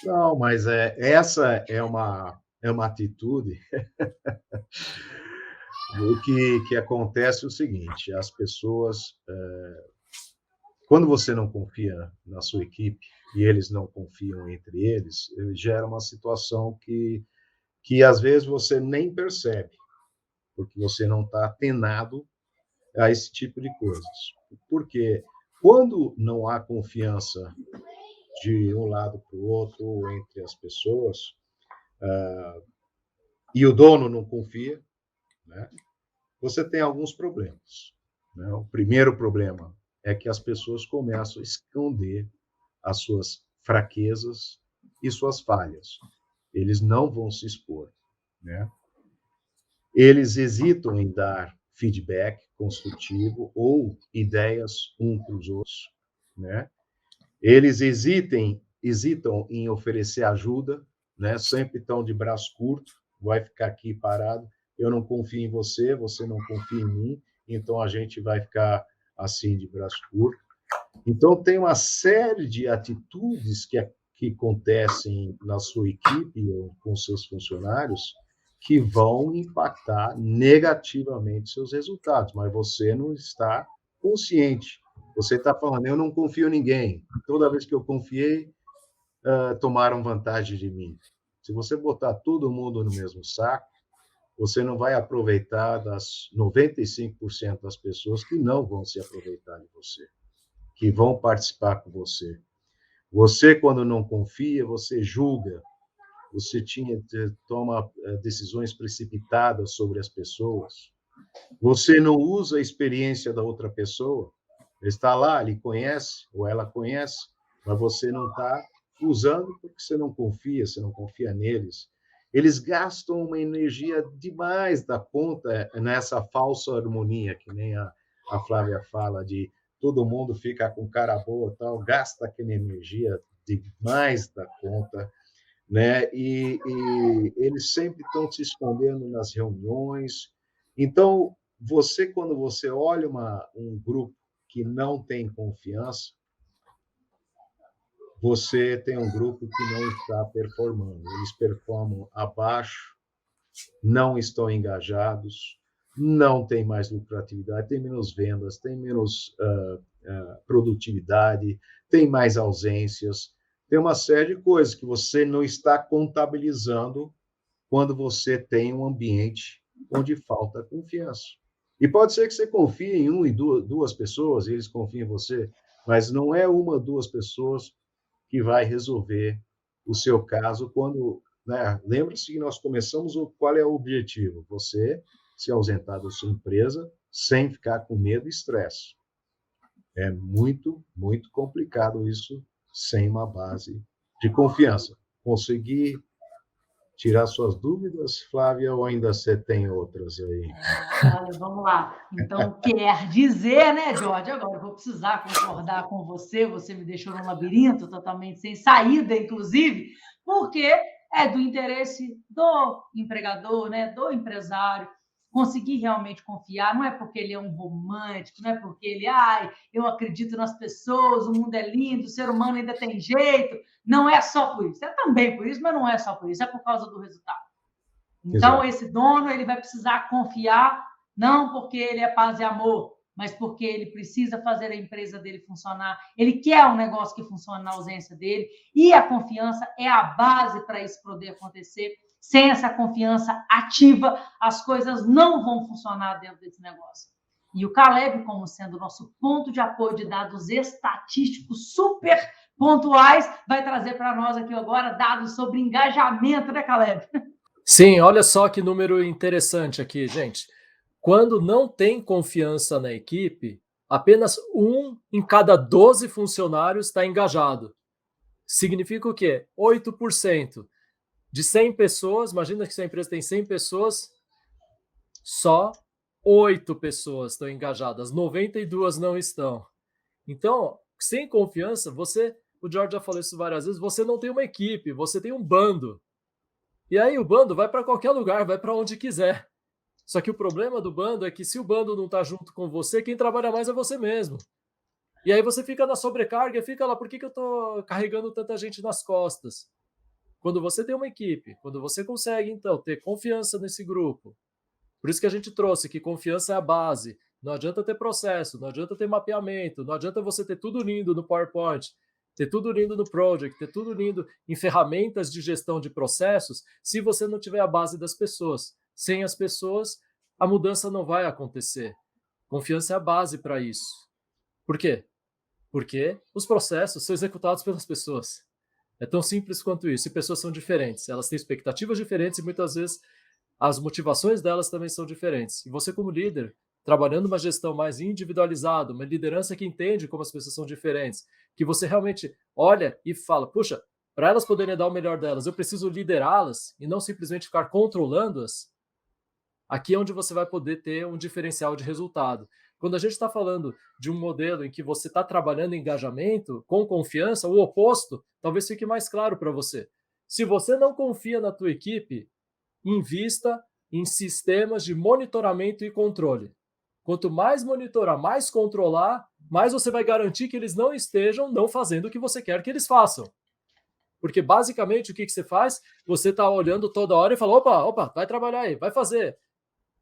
Não, mas essa é uma atitude. O que acontece é o seguinte: as pessoas, quando você não confia na sua equipe e eles não confiam entre eles, gera uma situação que às vezes você nem percebe, porque você não está atenado a esse tipo de coisas. Porque quando não há confiança de um lado para o outro, ou entre as pessoas, e o dono não confia, né, você tem alguns problemas. Né? O primeiro problema é que as pessoas começam a esconder as suas fraquezas e suas falhas. Eles não vão se expor. Né? Eles hesitam em dar feedback construtivo ou ideias um para os outros. Né? Eles hesitam em oferecer ajuda, né? Sempre estão de braço curto, vai ficar aqui parado. Eu não confio em você, você não confia em mim, então a gente vai ficar assim de braço curto. Então tem uma série de atitudes que acontecem na sua equipe ou com seus funcionários que vão impactar negativamente seus resultados, mas você não está consciente. Você está falando, eu não confio em ninguém. Toda vez que eu confiei, tomaram vantagem de mim. Se você botar todo mundo no mesmo saco, você não vai aproveitar das 95% das pessoas que não vão se aproveitar de você, que vão participar com você. Você, quando não confia, você julga, você toma decisões precipitadas sobre as pessoas, você não usa a experiência da outra pessoa, ele está lá, ele conhece, ou ela conhece, mas você não está usando porque você não confia neles. Eles gastam uma energia demais da conta nessa falsa harmonia, que nem a Flávia fala, de todo mundo fica com cara boa, tal, gasta aquela energia demais da conta, né? E eles sempre estão se escondendo nas reuniões. Então, quando você olha um grupo que não tem confiança, você tem um grupo que não está performando. Eles performam abaixo, não estão engajados, não tem mais lucratividade, tem menos vendas, tem menos produtividade, tem mais ausências, tem uma série de coisas que você não está contabilizando quando você tem um ambiente onde falta confiança. E pode ser que você confie em uma e duas pessoas, e eles confiem em você, mas não é uma ou duas pessoas que vai resolver o seu caso quando... Né? Lembre-se que nós começamos, qual é o objetivo? Você se ausentar da sua empresa sem ficar com medo e estresse. É muito, muito complicado isso sem uma base de confiança. Conseguir tirar suas dúvidas, Flávia, ou ainda você tem outras aí? Olha, vamos lá. Então, quer dizer, né, Jorge? Agora eu vou precisar concordar com você. Você me deixou num labirinto totalmente sem saída, inclusive, porque é do interesse do empregador, né, do empresário, conseguir realmente confiar. Não é porque ele é um romântico, não é porque ele, eu acredito nas pessoas, o mundo é lindo, o ser humano ainda tem jeito. Não é só por isso. É também por isso, mas não é só por isso. É por causa do resultado. Então, esse dono ele vai precisar confiar, não porque ele é paz e amor, mas porque ele precisa fazer a empresa dele funcionar. Ele quer um negócio que funcione na ausência dele, e a confiança é a base para isso poder acontecer. Sem essa confiança ativa, as coisas não vão funcionar dentro desse negócio. E o Caleb, como sendo o nosso ponto de apoio de dados estatísticos super pontuais, vai trazer para nós aqui agora dados sobre engajamento, né, Caleb? Sim, olha só que número interessante aqui, gente. Quando não tem confiança na equipe, apenas 1 em cada 12 funcionários está engajado. Significa o quê? 8%. De 100 pessoas, imagina que sua empresa tem 100 pessoas, só 8 pessoas estão engajadas, 92 não estão. Então, Sem confiança, o George já falou isso várias vezes, você não tem uma equipe, você tem um bando. E aí o bando vai para qualquer lugar, vai para onde quiser. Só que o problema do bando é que se o bando não está junto com você, quem trabalha mais é você mesmo. E aí você fica na sobrecarga, fica lá, por que eu estou carregando tanta gente nas costas? Quando você tem uma equipe, quando você consegue, então, ter confiança nesse grupo, por isso que a gente trouxe que confiança é a base. Não adianta ter processo, não adianta ter mapeamento, não adianta você ter tudo lindo no PowerPoint, ter tudo lindo no Project, ter tudo lindo em ferramentas de gestão de processos, se você não tiver a base das pessoas. Sem as pessoas, a mudança não vai acontecer. Confiança é a base para isso. Por quê? Porque os processos são executados pelas pessoas. É tão simples quanto isso. E pessoas são diferentes. Elas têm expectativas diferentes e muitas vezes as motivações delas também são diferentes. E você, como líder, trabalhando uma gestão mais individualizada, uma liderança que entende como as pessoas são diferentes, que você realmente olha e fala, puxa, para elas poderem dar o melhor delas, eu preciso liderá-las e não simplesmente ficar controlando-as. Aqui é onde você vai poder ter um diferencial de resultado. Quando a gente está falando de um modelo em que você está trabalhando engajamento, com confiança, o oposto talvez fique mais claro para você. Se você não confia na tua equipe, invista em sistemas de monitoramento e controle. Quanto mais monitorar, mais controlar, mais você vai garantir que eles não estejam não fazendo o que você quer que eles façam. Porque basicamente o que você faz? Você está olhando toda hora e fala, opa, vai trabalhar aí, vai fazer.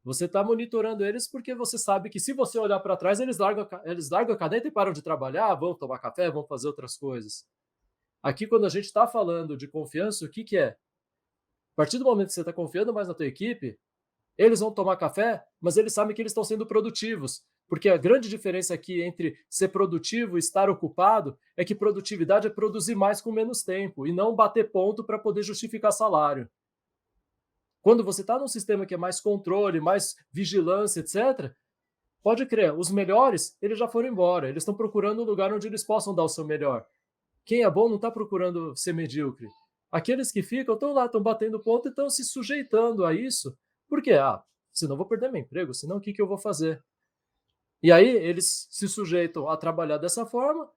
Você está monitorando eles porque você sabe que se você olhar para trás, eles largam a caneta e param de trabalhar, vão tomar café, vão fazer outras coisas. Aqui, quando a gente está falando de confiança, o que é? A partir do momento que você está confiando mais na tua equipe, eles vão tomar café, mas eles sabem que eles estão sendo produtivos. Porque a grande diferença aqui entre ser produtivo e estar ocupado é que produtividade é produzir mais com menos tempo e não bater ponto para poder justificar salário. Quando você está num sistema que é mais controle, mais vigilância, etc., pode crer, os melhores, eles já foram embora. Eles estão procurando um lugar onde eles possam dar o seu melhor. Quem é bom não está procurando ser medíocre. Aqueles que ficam estão lá, estão batendo ponto e estão se sujeitando a isso. Por quê? Senão eu vou perder meu emprego, senão o que eu vou fazer? E aí eles se sujeitam a trabalhar dessa forma.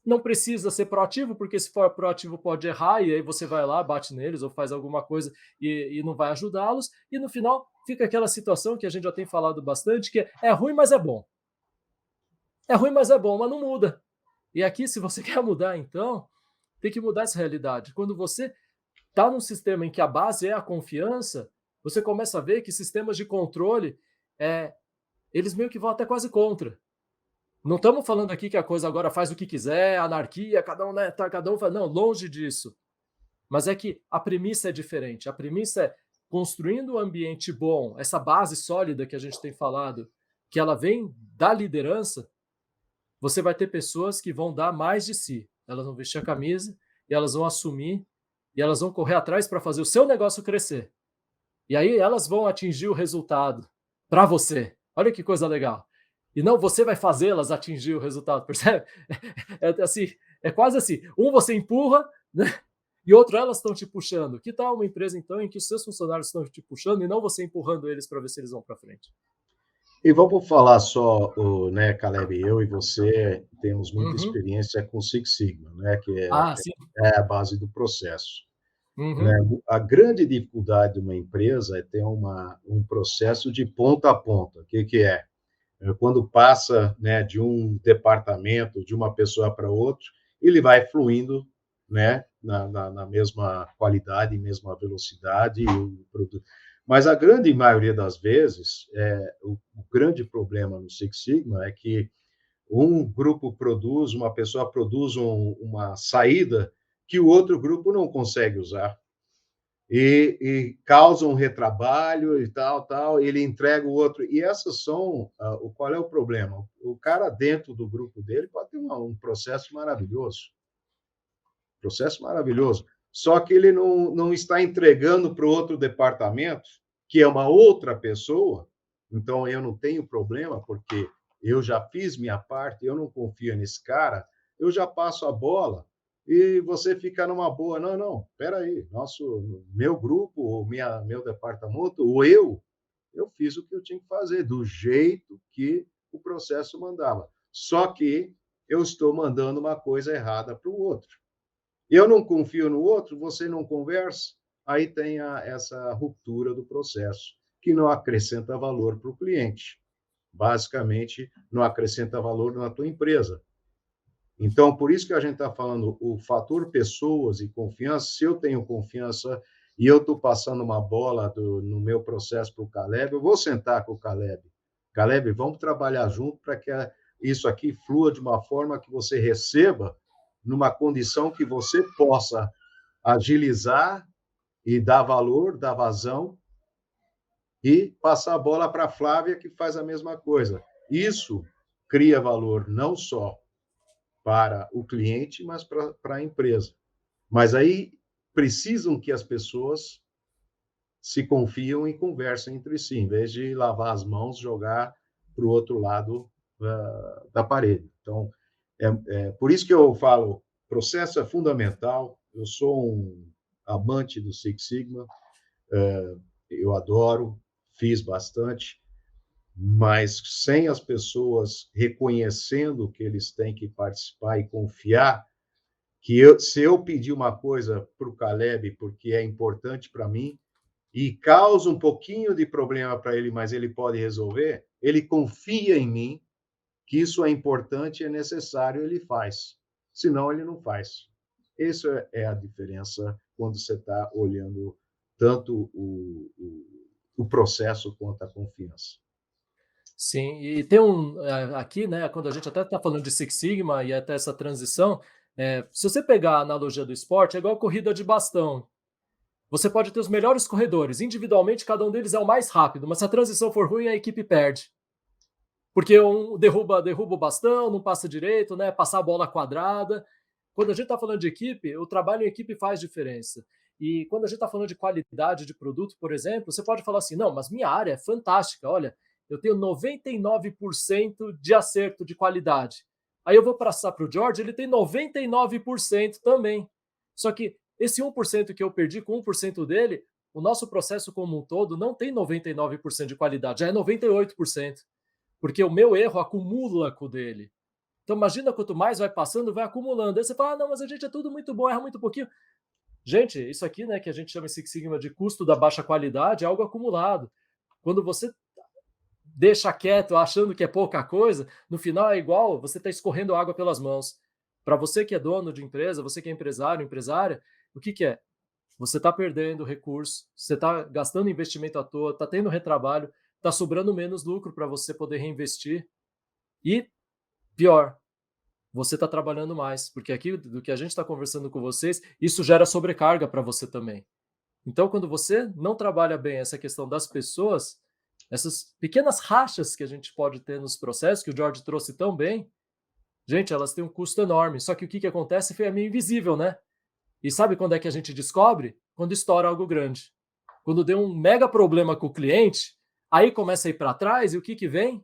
Não precisa ser proativo, porque se for proativo pode errar, e aí você vai lá, bate neles ou faz alguma coisa e não vai ajudá-los. E no final fica aquela situação que a gente já tem falado bastante, que é ruim, mas é bom. É ruim, mas é bom, mas não muda. E aqui, se você quer mudar, então, tem que mudar essa realidade. Quando você está num sistema em que a base é a confiança, você começa a ver que sistemas de controle, eles meio que vão até quase contra. Não estamos falando aqui que a coisa agora faz o que quiser, anarquia, cada um faz. Não, longe disso. Mas é que a premissa é diferente. A premissa é construindo um ambiente bom, essa base sólida que a gente tem falado, que ela vem da liderança, você vai ter pessoas que vão dar mais de si. Elas vão vestir a camisa e elas vão assumir e elas vão correr atrás para fazer o seu negócio crescer. E aí elas vão atingir o resultado para você. Olha que coisa legal. E não você vai fazê-las atingir o resultado, percebe? É quase assim. Um você empurra, né? E outro elas estão te puxando. Que tal uma empresa, então, em que os seus funcionários estão te puxando e não você empurrando eles para ver se eles vão para frente? E vamos falar só, né, Caleb, eu e você temos muita experiência com Six Sigma, né, que é a base do processo. Né? A grande dificuldade de uma empresa é ter um processo de ponta a ponta. O que é? Quando passa, né, de um departamento, de uma pessoa para outro, ele vai fluindo, né, na mesma qualidade, mesma velocidade. Mas a grande maioria das vezes, o grande problema no Six Sigma é que um grupo produz, uma pessoa produz uma saída que o outro grupo não consegue usar. E causa um retrabalho e tal, ele entrega o outro. E essas são... qual é o problema? O cara dentro do grupo dele pode ter um processo maravilhoso. Só que ele não está entregando para o outro departamento, que é uma outra pessoa. Então, eu não tenho problema, porque eu já fiz minha parte, eu não confio nesse cara, eu já passo a bola e você fica numa boa. Não, espera aí, meu grupo, ou meu departamento, ou eu fiz o que eu tinha que fazer, do jeito que o processo mandava. Só que eu estou mandando uma coisa errada para o outro. Eu não confio no outro, você não conversa, aí tem essa ruptura do processo, que não acrescenta valor para o cliente. Basicamente, não acrescenta valor na tua empresa. Então, por isso que a gente está falando o fator pessoas e confiança. Se eu tenho confiança e eu estou passando uma bola no meu processo para o Caleb, eu vou sentar com o Caleb. Caleb, vamos trabalhar junto para que isso aqui flua de uma forma que você receba numa condição que você possa agilizar e dar valor, dar vazão e passar a bola para a Flávia, que faz a mesma coisa. Isso cria valor não só para o cliente, mas para a empresa. Mas aí precisam que as pessoas se confiam e conversem entre si, em vez de lavar as mãos, jogar para o outro lado da parede. Então, por isso que eu falo, processo é fundamental. Eu sou um amante do Six Sigma, eu adoro, fiz bastante, mas sem as pessoas reconhecendo que eles têm que participar e confiar, que se eu pedir uma coisa para o Caleb, porque é importante para mim, e causa um pouquinho de problema para ele, mas ele pode resolver, ele confia em mim, que isso é importante, é necessário, ele faz. Senão, ele não faz. Essa é a diferença quando você está olhando tanto o processo quanto a confiança. Sim, e tem aqui, né, quando a gente até está falando de Six Sigma e até essa transição, se você pegar a analogia do esporte, é igual a corrida de bastão. Você pode ter os melhores corredores, individualmente cada um deles é o mais rápido, mas se a transição for ruim, a equipe perde. Porque um derruba o bastão, não passa direito, né, passar a bola quadrada. Quando a gente está falando de equipe, o trabalho em equipe faz diferença. E quando a gente está falando de qualidade de produto, por exemplo, você pode falar assim, não, mas minha área é fantástica, olha, eu tenho 99% de acerto de qualidade. Aí eu vou passar para o George, ele tem 99% também. Só que esse 1% que eu perdi com 1% dele, o nosso processo como um todo não tem 99% de qualidade, já é 98%. Porque o meu erro acumula com o dele. Então imagina quanto mais vai passando, vai acumulando. Aí você fala, não, mas a gente é tudo muito bom, erra muito pouquinho. Gente, isso aqui, né, que a gente chama em Six Sigma de custo da baixa qualidade, é algo acumulado. Quando você deixa quieto achando que é pouca coisa, no final é igual você está escorrendo água pelas mãos. Para você que é dono de empresa, você que é empresário, empresária, o que é? Você está perdendo recurso, você está gastando investimento à toa, está tendo retrabalho, está sobrando menos lucro para você poder reinvestir. E, pior, você está trabalhando mais, porque aqui do que a gente está conversando com vocês, isso gera sobrecarga para você também. Então, quando você não trabalha bem essa questão das pessoas, essas pequenas rachas que a gente pode ter nos processos, que o George trouxe tão bem, gente, elas têm um custo enorme. Só que o que acontece foi meio invisível, né? E sabe quando é que a gente descobre? Quando estoura algo grande. Quando deu um mega problema com o cliente, aí começa a ir para trás e o que vem?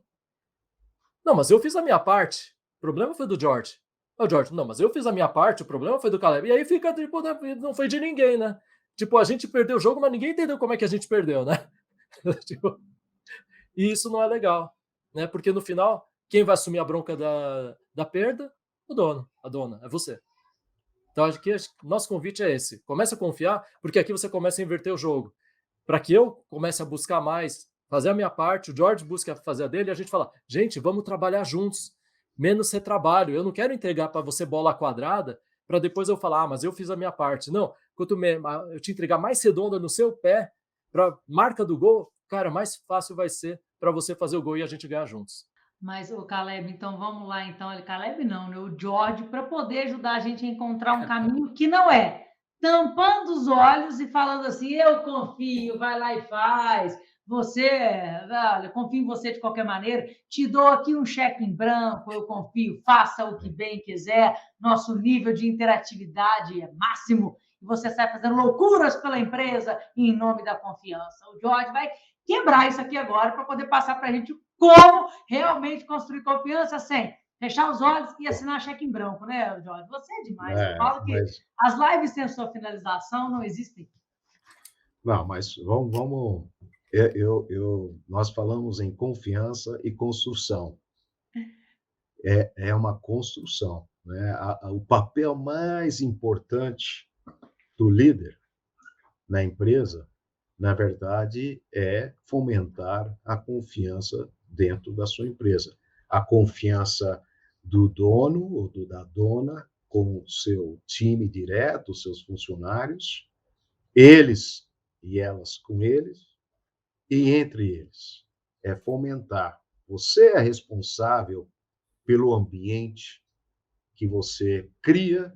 Não, mas eu fiz a minha parte. O problema foi do George. O George, não, mas eu fiz a minha parte, o problema foi do Caleb. E aí fica, tipo, não foi de ninguém, né? Tipo, a gente perdeu o jogo, mas ninguém entendeu como é que a gente perdeu, né? Tipo, e isso não é legal, né? Porque no final, quem vai assumir a bronca da perda? O dono, a dona, é você. Então, acho que nosso convite é esse. Comece a confiar, porque aqui você começa a inverter o jogo. Para que eu comece a buscar mais, fazer a minha parte, o George busca fazer a dele, e a gente fala, gente, vamos trabalhar juntos. Menos retrabalho. Eu não quero entregar para você bola quadrada, para depois eu falar, mas eu fiz a minha parte. Não, quanto eu te entregar mais redonda no seu pé, para marca do gol, cara, mais fácil vai ser para você fazer o gol e a gente ganhar juntos. Mas o Caleb, então vamos lá, então, ele Caleb não, né? O George, para poder ajudar a gente a encontrar um caminho que não é tampando os olhos e falando assim, eu confio, vai lá e faz, você, olha, confio em você de qualquer maneira, te dou aqui um cheque em branco, eu confio, faça o que bem quiser, nosso nível de interatividade é máximo, e você sai fazendo loucuras pela empresa em nome da confiança. O George vai quebrar isso aqui agora para poder passar para a gente como realmente construir confiança sem fechar os olhos e assinar cheque em branco, né, Jorge? Você é demais. Eu falo que as lives sem sua finalização não existem. Não, mas vamos nós falamos em confiança e construção. é uma construção, né? O papel mais importante do líder na empresa, na verdade, é fomentar a confiança dentro da sua empresa. A confiança do dono ou da dona com o seu time direto, os seus funcionários, eles e elas com eles, e entre eles. É fomentar. Você é responsável pelo ambiente que você cria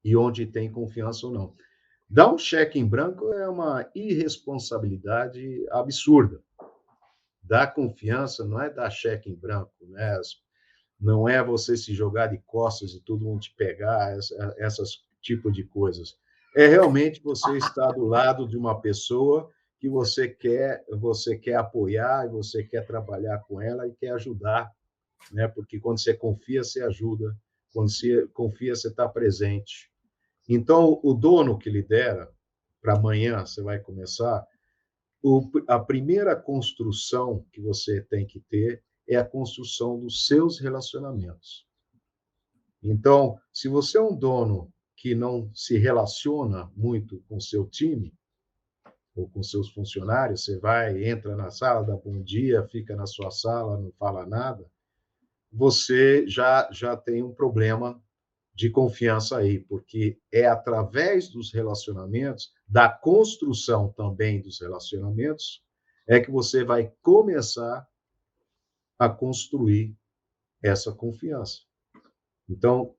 e onde tem confiança ou não. Dar um cheque em branco é uma irresponsabilidade absurda. Dar confiança não é dar cheque em branco, né? Não é você se jogar de costas e todo mundo te pegar, essas tipo de coisas. É realmente você estar do lado de uma pessoa que você quer apoiar, você quer trabalhar com ela e quer ajudar, né? Porque quando você confia, você ajuda. Quando você confia, você está presente. Então, o dono que lidera, para amanhã você vai começar, a primeira construção que você tem que ter é a construção dos seus relacionamentos. Então, se você é um dono que não se relaciona muito com seu time ou com seus funcionários, você vai, entra na sala, dá bom dia, fica na sua sala, não fala nada, você já tem um problema de confiança aí, porque é através dos relacionamentos, da construção também dos relacionamentos, é que você vai começar a construir essa confiança. Então,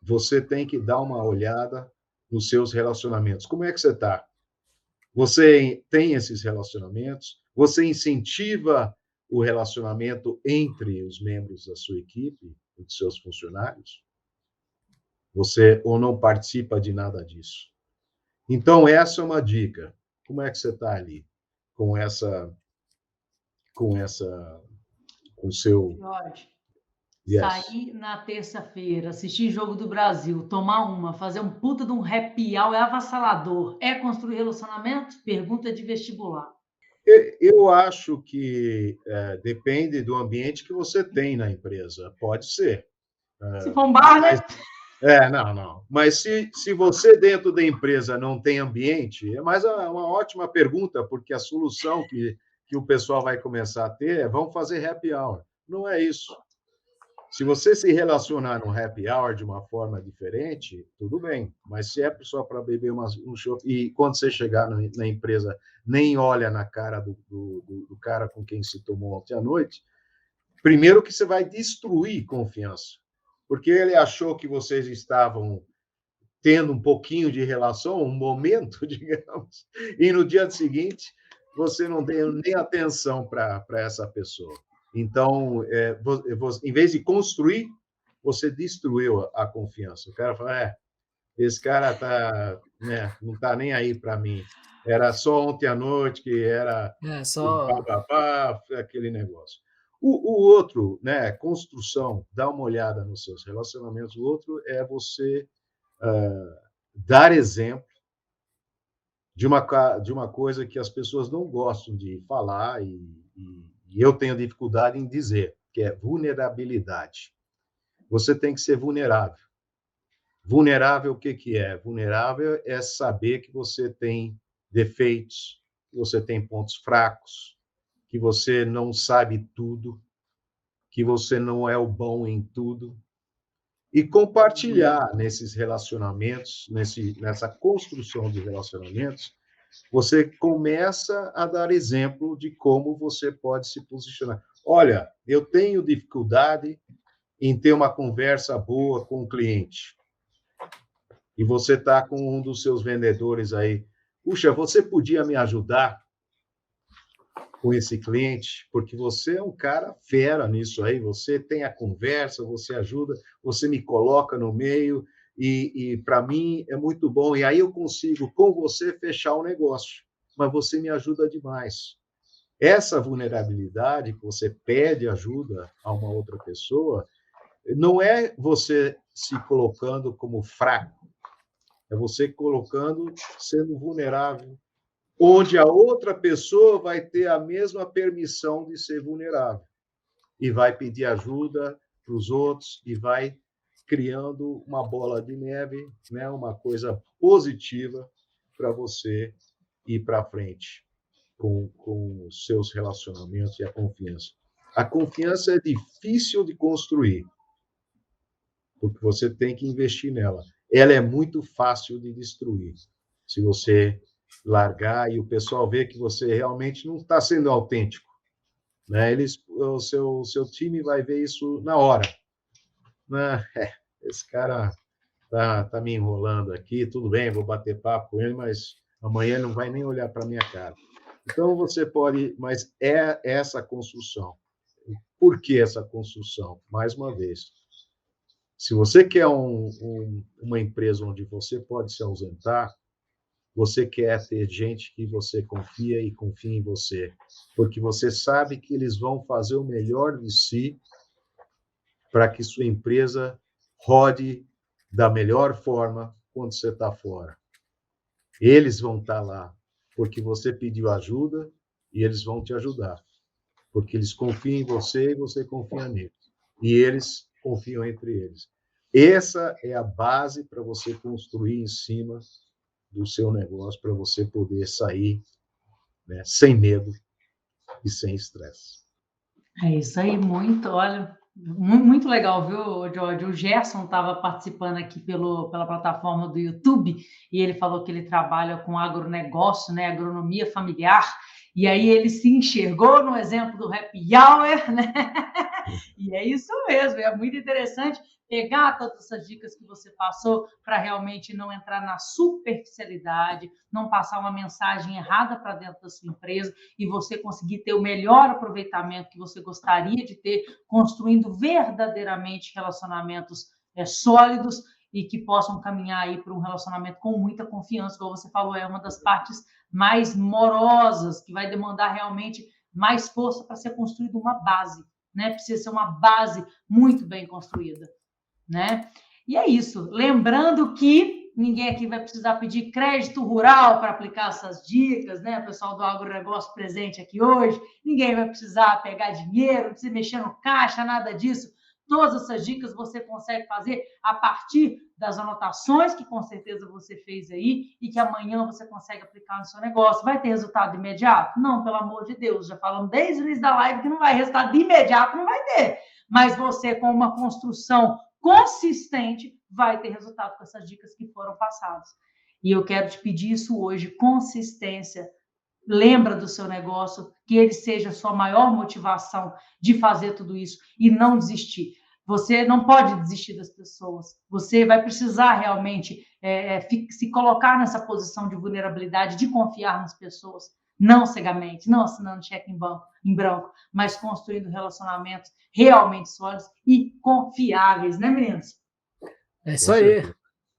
você tem que dar uma olhada nos seus relacionamentos. Como é que você está? Você tem esses relacionamentos? Você incentiva o relacionamento entre os membros da sua equipe, dos seus funcionários? Você ou não participa de nada disso? Então, essa é uma dica. Como é que você está ali? Com o seu... Jorge, Yes. sair na terça-feira, assistir jogo do Brasil, tomar uma, fazer um puta de um happy hour é avassalador. É construir relacionamento? Pergunta de vestibular. Eu acho que depende do ambiente que você tem na empresa. Pode ser. Se for um bar, né? Não. Mas se você dentro da empresa não tem ambiente, é mais uma ótima pergunta, porque a solução que o pessoal vai começar a ter é vamos fazer happy hour. Não é isso. Se você se relacionar no happy hour de uma forma diferente, tudo bem. Mas se é só para beber um chopp e quando você chegar na empresa nem olha na cara do cara com quem se tomou ontem à noite, primeiro que você vai destruir confiança. Porque ele achou que vocês estavam tendo um pouquinho de relação, um momento, digamos, e no dia seguinte você não deu nem atenção para essa pessoa. Então, em vez de construir, você destruiu a confiança. O cara fala, esse cara não está nem aí para mim. Era só ontem à noite que era bababá, aquele negócio. O outro, né, construção, dá uma olhada nos seus relacionamentos. O outro é você dar exemplo de uma coisa que as pessoas não gostam de falar e eu tenho dificuldade em dizer, que é vulnerabilidade. Você tem que ser vulnerável. Vulnerável, o que é? Vulnerável é saber que você tem defeitos, que você tem pontos fracos, que você não sabe tudo, que você não é o bom em tudo. E compartilhar nesses relacionamentos, nessa construção de relacionamentos, você começa a dar exemplo de como você pode se posicionar. Olha, eu tenho dificuldade em ter uma conversa boa com o cliente. E você está com um dos seus vendedores aí. Puxa, você podia me ajudar com esse cliente? Porque você é um cara fera nisso aí. Você tem a conversa, você ajuda, você me coloca no meio e para mim é muito bom. E aí eu consigo, com você, fechar o negócio. Mas você me ajuda demais. Essa vulnerabilidade que você pede ajuda a uma outra pessoa, não é você se colocando como fraco, é você colocando, sendo vulnerável, onde a outra pessoa vai ter a mesma permissão de ser vulnerável e vai pedir ajuda para os outros e vai criando uma bola de neve, né? Uma coisa positiva para você ir para frente com os seus relacionamentos e a confiança. A confiança é difícil de construir, porque você tem que investir nela. Ela é muito fácil de destruir. Se você largar e o pessoal vê que você realmente não está sendo autêntico, né? O seu time vai ver isso na hora. Né? Esse cara tá me enrolando aqui, tudo bem, vou bater papo com ele, mas amanhã ele não vai nem olhar para a minha cara. Então, você pode... Mas é essa construção. Por que essa construção? Mais uma vez, se você quer uma empresa onde você pode se ausentar, você quer ter gente que você confia e confia em você, porque você sabe que eles vão fazer o melhor de si para que sua empresa rode da melhor forma quando você está fora. Eles vão estar lá porque você pediu ajuda e eles vão te ajudar, porque eles confiam em você e você confia neles. E eles confiam entre eles. Essa é a base para você construir em cima do seu negócio, para você poder sair, né, sem medo e sem estresse. É isso aí, olha, muito legal, viu, Jorge? O Gerson estava participando aqui pela plataforma do YouTube e ele falou que ele trabalha com agronegócio, né, agronomia familiar, e aí ele se enxergou no exemplo do Happy Hour, né? E é isso mesmo, é muito interessante pegar todas essas dicas que você passou para realmente não entrar na superficialidade, não passar uma mensagem errada para dentro da sua empresa e você conseguir ter o melhor aproveitamento que você gostaria de ter, construindo verdadeiramente relacionamentos sólidos e que possam caminhar aí para um relacionamento com muita confiança, como você falou, é uma das partes mais morosas, que vai demandar realmente mais força para ser construída uma base, né? Precisa ser uma base muito bem construída, né? E é isso. Lembrando que ninguém aqui vai precisar pedir crédito rural para aplicar essas dicas, né? O pessoal do agronegócio presente aqui hoje, ninguém vai precisar pegar dinheiro, não precisa mexer no caixa, nada disso. Todas essas dicas você consegue fazer a partir das anotações que com certeza você fez aí e que amanhã você consegue aplicar no seu negócio. Vai ter resultado imediato? Não, pelo amor de Deus. Já falamos desde o início da live que não vai resultado de imediato, não vai ter. Mas você, com uma construção consistente, vai ter resultado com essas dicas que foram passadas. E eu quero te pedir isso hoje, consistência. Lembra do seu negócio, que ele seja a sua maior motivação de fazer tudo isso e não desistir. Você não pode desistir das pessoas. Você vai precisar realmente se colocar nessa posição de vulnerabilidade, de confiar nas pessoas, não cegamente, não assinando cheque em branco, mas construindo relacionamentos realmente sólidos e confiáveis, né, meninos? É isso aí.